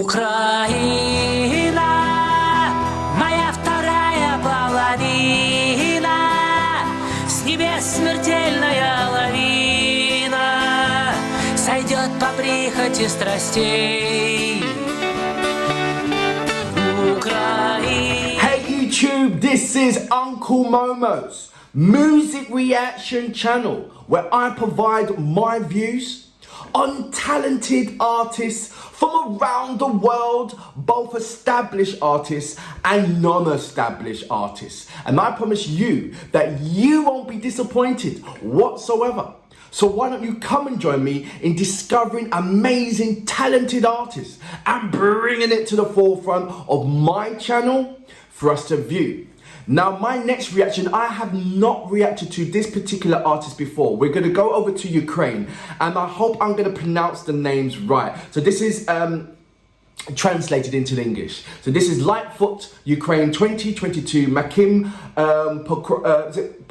Украина, моя вторая половина, с небес смертельная лавина сойдет по прихоти страстей. Украина. Hey YouTube, this is Uncle Momo's music reaction channel where I provide my views on talented artists from around the world, both established artists and non-established artists. And I promise you that you won't be disappointed whatsoever. So why don't you come and join me in discovering amazing, talented artists and bringing it to the forefront of my channel for us to view. Now, my next reaction, I have not reacted to this particular artist before. We're going to go over to Ukraine, and I hope I'm going to pronounce the names right. So this is translated into English. So this is Lightfoot, Ukraine 2022, Maxim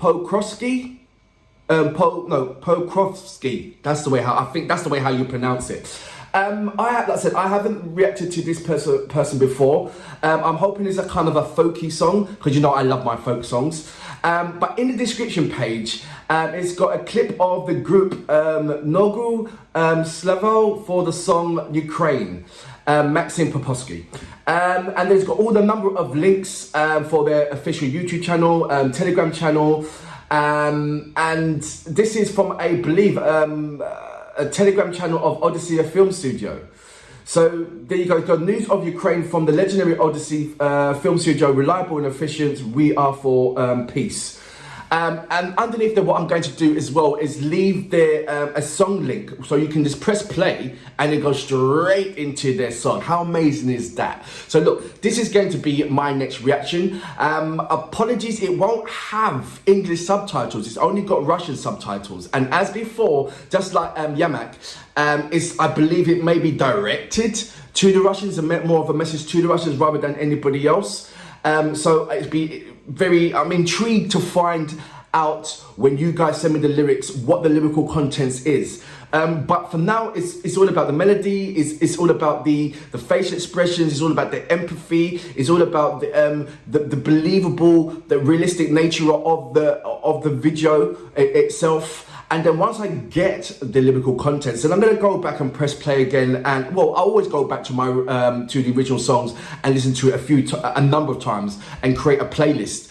Pokrovsky. Pokrovsky. That's the way I think that's the way how you pronounce it. Like I said, I haven't reacted to this person before. I'm hoping it's a kind of a folky song, because you know I love my folk songs. But in the description page, it's got a clip of the group Nogu Svelo for the song Ukraine, Maxim Pokrovsky. And there's got all the number of links for their official YouTube channel, Telegram channel. And this is from, I believe, a Telegram channel of Odesa film studio. So there you go. You've got news of Ukraine from the legendary Odesa film studio, reliable and efficient. We are for peace. And underneath there, what I'm going to do as well is leave there a song link, so you can just press play and it goes straight into their song. How amazing is that? So look, this is going to be my next reaction. Apologies, it won't have English subtitles. It's only got Russian subtitles. And as before, just like Yamak, I believe it may be directed to the Russians and meant more of a message to the Russians rather than anybody else. So it'd be I'm intrigued to find out when you guys send me the lyrics what the lyrical contents is. But for now, it's all about the melody. It's all about the facial expressions. It's all about the empathy. It's all about the believable, the realistic nature of the video itself. And then once I get the lyrical contents, then I'm going to go back and press play again. And well, I always go back to my to the original songs and listen to it a number of times and create a playlist.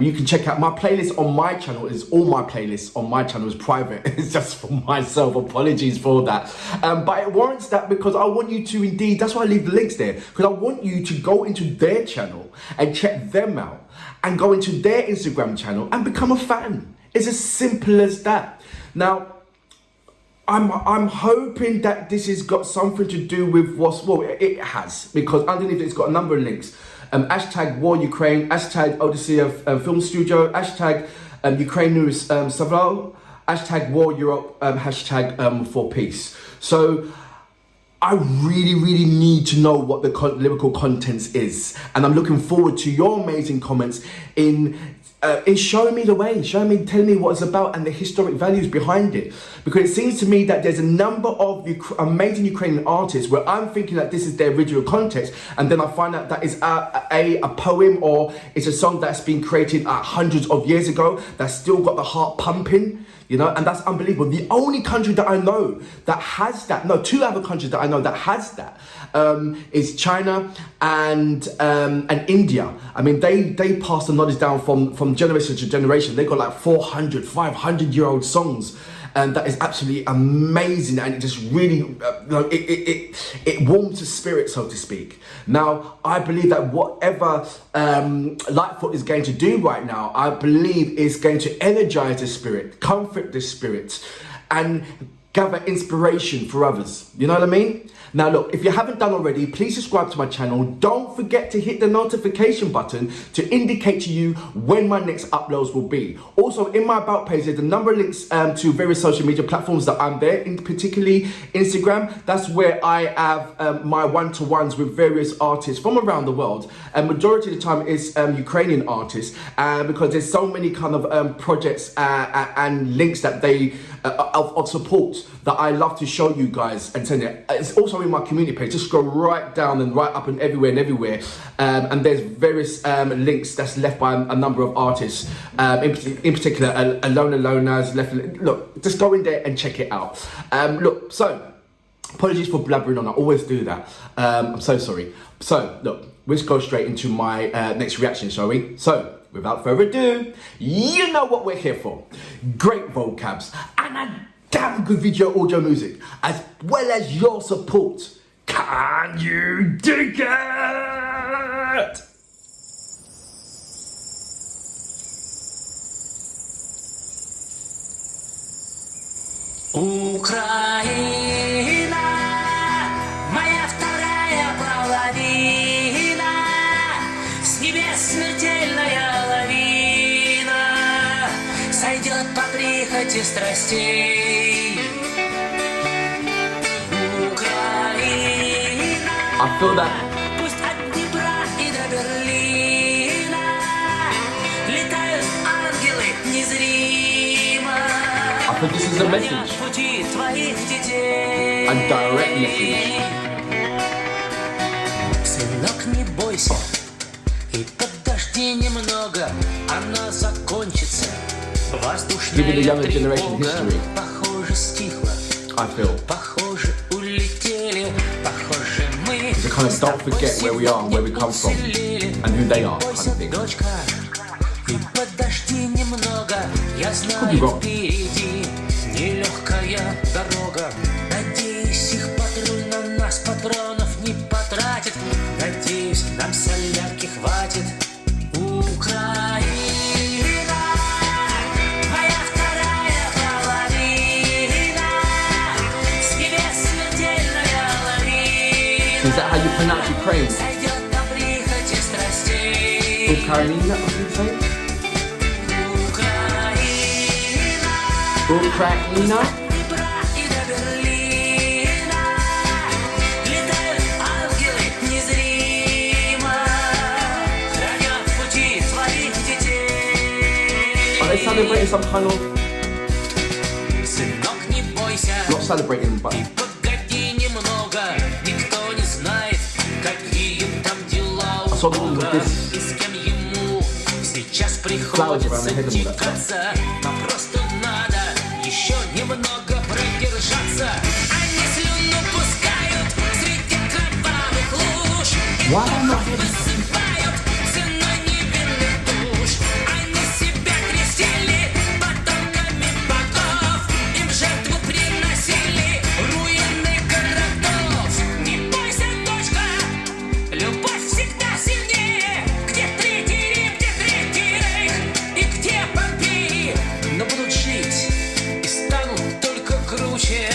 You can check out my playlist on my channel. All my playlists on my channel is private. It's just for myself. Apologies for that. But it warrants that because I want you to indeed. That's why I leave the links there, because I want you to go into their channel and check them out, and go into their Instagram channel and become a fan. It's as simple as that. Now, I'm hoping that this has got something to do with it has, because underneath it's got a number of links. Hashtag War Ukraine, hashtag Odesa Film Studio, hashtag Ukraine Nogu Svelo, hashtag War Europe, hashtag for peace. So I really need to know what the lyrical contents is, and I'm looking forward to your amazing comments in showing me the way, telling me what it's about and the historic values behind it. Because it seems to me that there's a number of amazing Ukrainian artists where I'm thinking that this is their original context, and then I find out that is a poem, or it's a song that's been created hundreds of years ago that's still got the heart pumping. You know, and that's unbelievable. The only country that I know that has that, no, two other countries that I know that has that, is China and India. I mean, they pass the knowledge down from generation to generation. They got like 400, 500-year-old songs. And that is absolutely amazing, and it just really, it warms the spirit, so to speak. Now, I believe that whatever Lightfoot is going to do right now, I believe is going to energize the spirit, comfort the spirit, and gather inspiration for others. You know what I mean? Now look, if you haven't done already, please subscribe to my channel. Don't forget to hit the notification button to indicate to you when my next uploads will be. Also, in my about page, there's a number of links to various social media platforms that I'm there, in particularly Instagram. That's where I have my one-to-ones with various artists from around the world. And majority of the time is Ukrainian artists, because there's so many kind of projects and links that they of support that I love to show you guys and send it. It's also in my community page. Just go right down and right up and everywhere. And there's various links that's left by a number of artists. In particular, Alona left. Look, just go in there and check it out. Look, so apologies for blabbering on. I always do that. I'm so sorry. So look, let's go straight into my next reaction, shall we? So, without further ado, you know what we're here for. Great vocabs and a damn good video audio music, as well as your support. Can you dig it? Украина, моя вторая половина, с небес смертельная лавина сойдет по прихоти страстей. Украина, I feel that. пусть от Днепра и до Берлина летают ангелы незримо. I think this is a message. Пути твоих детей. A direct message. Сынок, не бойся и подожди немного, она закончится. Giving the Воздушная younger generation тревога, history. похоже, стихла. I feel. Похоже, улетели. Похоже, мы Because kind of don't forget where we are and where we come from and who they are, kind Бойся, of thing. дочка, и подожди немного. Я Could be знаю, wrong. впереди нелегкая дорога. Надеюсь, их патруль на нас патронов не потратит. Надеюсь, нам солярки хватит. Украина, моя вторая половина, с небес смертельная лавина. Is that how you pronounce Ukraine? Сойдет по прихоти страстей. Ukraina, what do you say? Ukraina? Днепра и до Берлина летают ангелы незримо, хранят пути твоих детей. Are they celebrating some kind of... Сынок, не бойся, Not celebrating, but... погоди немного, никто не знает, какие там дела у saw them with Бога, this и с кем ему сейчас flowers around the head приходится and all that stuff. тягаться. Нам просто надо еще немного продержаться. Они слюну пускают среди кровавых луж и Why not? высыпают ценой невинных душ. Они себя крестили потомками богов, им в жертву приносили руины городов. Не бойся, дочка, любовь всегда сильнее. Где Третий Рим, где Третий Рейх и где Помпеи, но будут жить и станут только круче.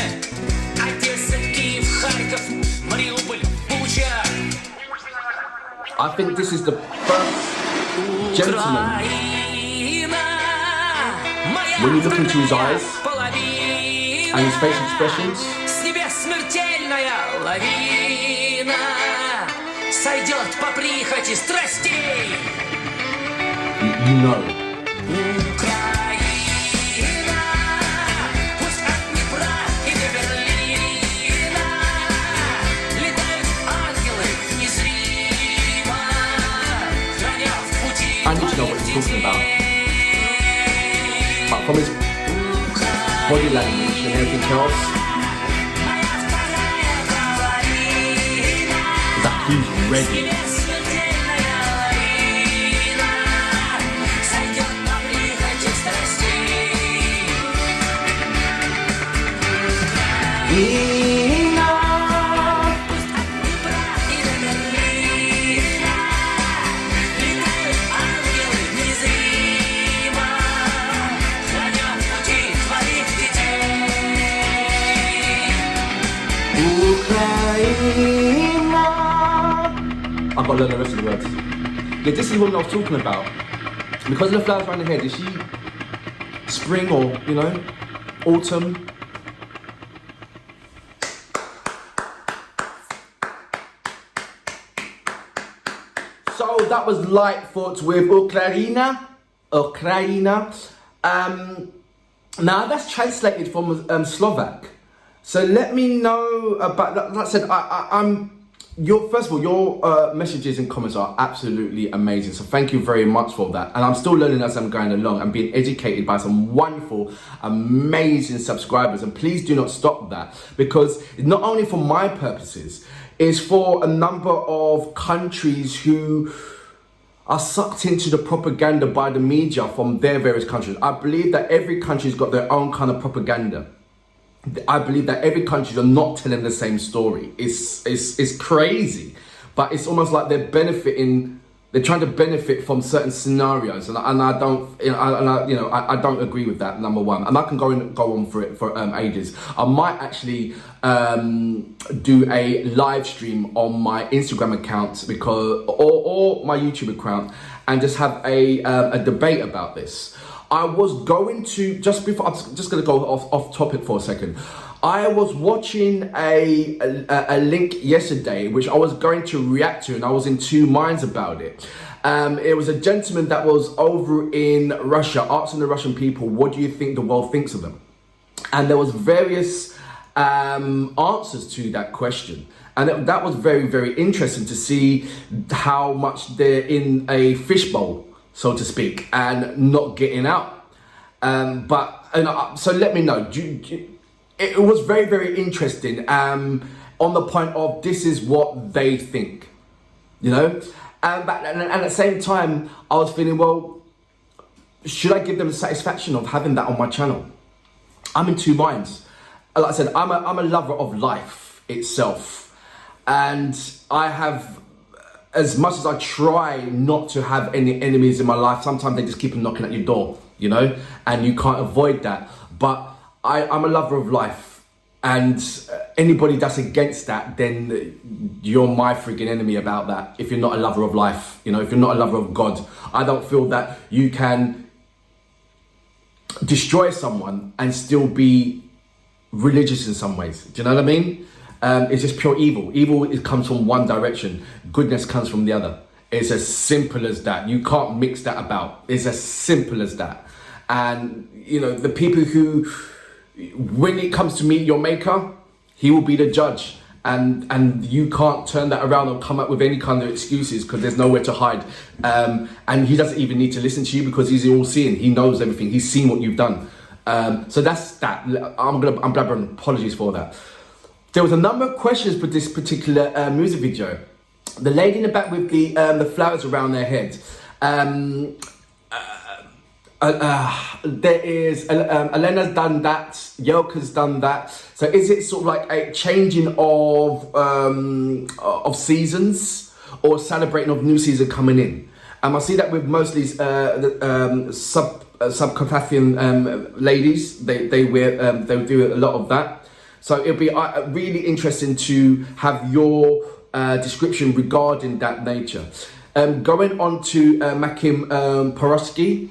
Одесса, Киев, Харьков, Мариуполь, Буча. I think this is the first gentleman. When you look into his eyes and his facial expressions, С небес смертельная лавина сойдет по прихоти страстей. you know. Украина, пусть от Днепра и до Берлина летают ангелы незримо, храня в пути I need to know what he's talking about. But from his body language and everything else, Моя вторая половина, that he's ready. смертельная лавина сойдет по прихоти страстей. Пусть от Днепра и до Берлина летают ангелы незримо, хранят пути твоих детей. Ukraina. I've got to learn the rest of the words. Yeah, this is the woman I was talking about. Because of the flowers around her head, is she spring or, you know, autumn? So that was Lightfoot with Ukraina. Now that's translated from Slovak. So let me know about that. Like I said, I'm your first of all, your messages and comments are absolutely amazing. So thank you very much for that. And I'm still learning as I'm going along and being educated by some wonderful, amazing subscribers. And please do not stop that, because not only for my purposes, it's for a number of countries who are sucked into the propaganda by the media from their various countries. I believe that every country's got their own kind of propaganda. I believe that every country are not telling the same story. It's crazy, but it's almost like they're benefiting. They're trying to benefit from certain scenarios, and I don't, I don't agree with that. Number one, and I can go on for it for ages. I might actually do a live stream on my Instagram account or my YouTube account, and just have a debate about this. I was going to, just before, I'm just going to go off topic for a second. I was watching a link yesterday, which I was going to react to, and I was in two minds about it. It was a gentleman that was over in Russia asking the Russian people, what do you think the world thinks of them? And there was various answers to that question. And that was very, very interesting to see how much they're in a fishbowl, so to speak, and not getting out. So let me know. It was very, very interesting on the point of this is what they think, and at the same time, I was feeling, well, should I give them the satisfaction of having that on my channel? I'm in two minds. Like I said, I'm a lover of life itself, and I have, as much as I try not to have any enemies in my life, sometimes they just keep knocking at your door, and you can't avoid that. But I'm a lover of life, and anybody that's against that, then you're my freaking enemy about that. If you're not a lover of life, if you're not a lover of God, I don't feel that you can destroy someone and still be religious in some ways. Do you know what I mean? It's just pure evil. Evil, it comes from one direction. Goodness comes from the other. It's as simple as that. You can't mix that about. It's as simple as that. And, the people who, when it comes to meet your maker, he will be the judge. And you can't turn that around or come up with any kind of excuses, because there's nowhere to hide. And he doesn't even need to listen to you, because he's all seeing. He knows everything. He's seen what you've done. So that's that. I'm blabbering. Apologies for that. There was a number of questions for this particular music video. The lady in the back with the flowers around their head. There is Elena's done that. Yelka's done that. So is it sort of like a changing of seasons, or celebrating of new season coming in? I see that with mostly Subcarpathian ladies. They do a lot of that. So it'll be really interesting to have your description regarding that nature. Going on to Maxim Pokrovsky,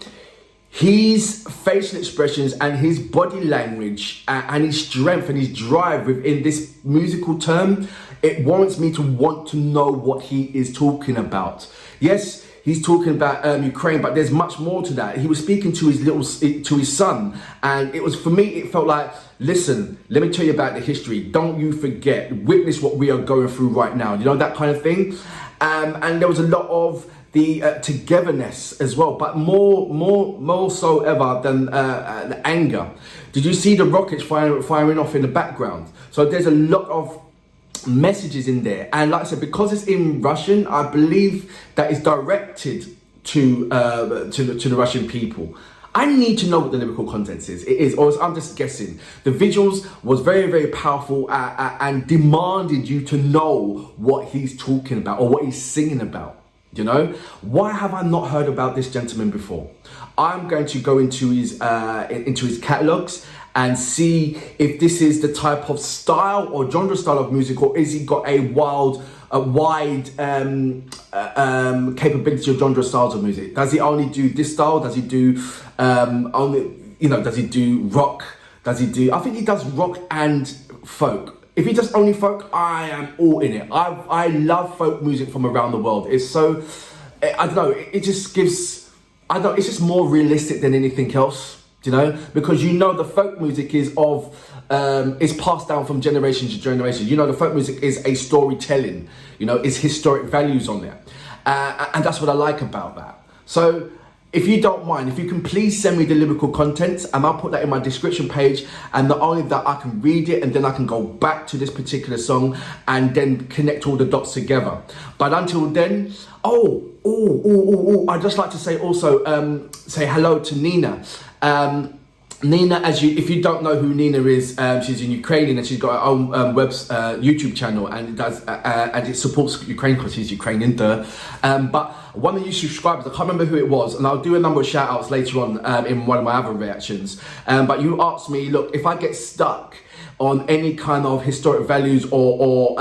his facial expressions and his body language and his strength and his drive within this musical term, it warrants me to want to know what he is talking about. Yes, he's talking about Ukraine, but there's much more to that. He was speaking to his son, and it was, for me, it felt like, listen, let me tell you about the history. Don't you forget, witness what we are going through right now. That kind of thing. And there was a lot of the togetherness as well, but more so ever than the anger. Did you see the rockets firing off in the background? So there's a lot of messages in there, and like I said, because it's in Russian, I believe that it's directed to the Russian people. I need to know what the lyrical content is. It is, or I'm just guessing. The visuals was very, very powerful and demanded you to know what he's talking about or what he's singing about. Why have I not heard about this gentleman before? I'm going to go into his catalogs and see if this is the type of style or genre style of music, or is he got a wide capability of genre styles of music? Does he only do this style? Does he do does he do rock? I think he does rock and folk. If he does only folk, I am all in it. I love folk music from around the world. It's so, I don't know, it just gives, it's just more realistic than anything else, because the folk music is of is passed down from generation to generation. You know, the folk music is a storytelling, you know, it's historic values on there. And that's what I like about that. So if you don't mind, if you can please send me the lyrical contents, and I'll put that in my description page, and not only that, I can read it and then I can go back to this particular song and then connect all the dots together. But until then, I'd just like to say also, say hello to Nina. Nina, if you don't know who Nina is, she's in Ukrainian and she's got her own YouTube channel, and it supports Ukraine because she's Ukrainian. But one of you subscribers, I can't remember who it was, and I'll do a number of shout outs later on in one of my other reactions. But you asked me, look, if I get stuck on any kind of historic values or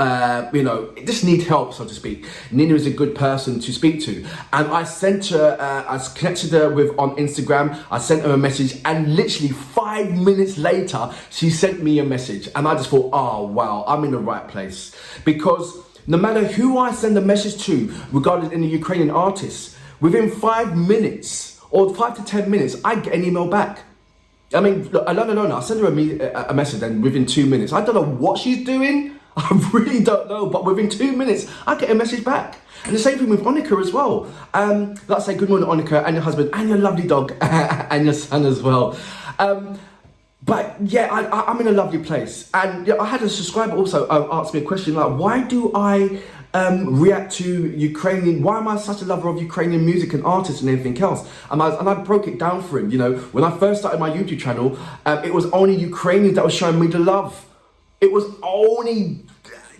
you know, just need help, so to speak, Nina is a good person to speak to. And I sent her, I connected her on Instagram, I sent her a message, and literally 5 minutes later, she sent me a message. And I just thought, oh wow, I'm in the right place. Because no matter who I send a message to regarding any Ukrainian artists, within 5 minutes or 5 to 10 minutes, I get an email back. I mean, look, alone, I'll send her a message, and within 2 minutes, I don't know what she's doing. I really don't know, but within 2 minutes, I get a message back. And the same thing with Onika as well. Let's say good morning, Onika, and your husband, and your lovely dog, and your son as well. But yeah, I'm in a lovely place. And I had a subscriber also ask me a question like, why do I react to Ukrainian, why am I such a lover of Ukrainian music and artists and everything else? And I broke it down for him. You know, when I first started my YouTube channel, it was only Ukrainians that was showing me the love. It was only,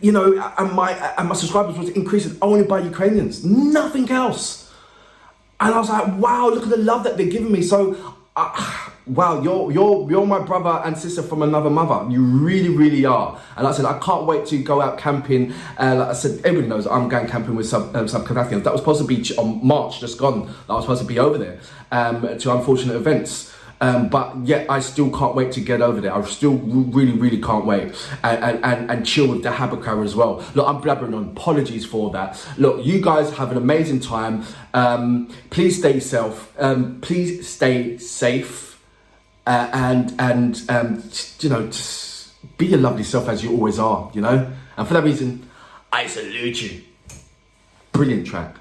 you know, and my subscribers was increasing only by Ukrainians, nothing else. And I was like, wow, look at the love that they're giving me. So wow, you're my brother and sister from another mother. You really, really are. And like I said, I can't wait to go out camping. Like I said, everybody knows I'm going camping with some Carpathians. That was supposed to be on March, just gone. I was supposed to be over there to unfortunate events. But yet I still can't wait to get over there. I still really, really can't wait and chill with the Habakar as well. Look, I'm blabbering on. Apologies for that. Look, you guys have an amazing time. Please stay please stay safe. And you know, just be your lovely self as you always are, you know. And for that reason, I salute you. Brilliant track.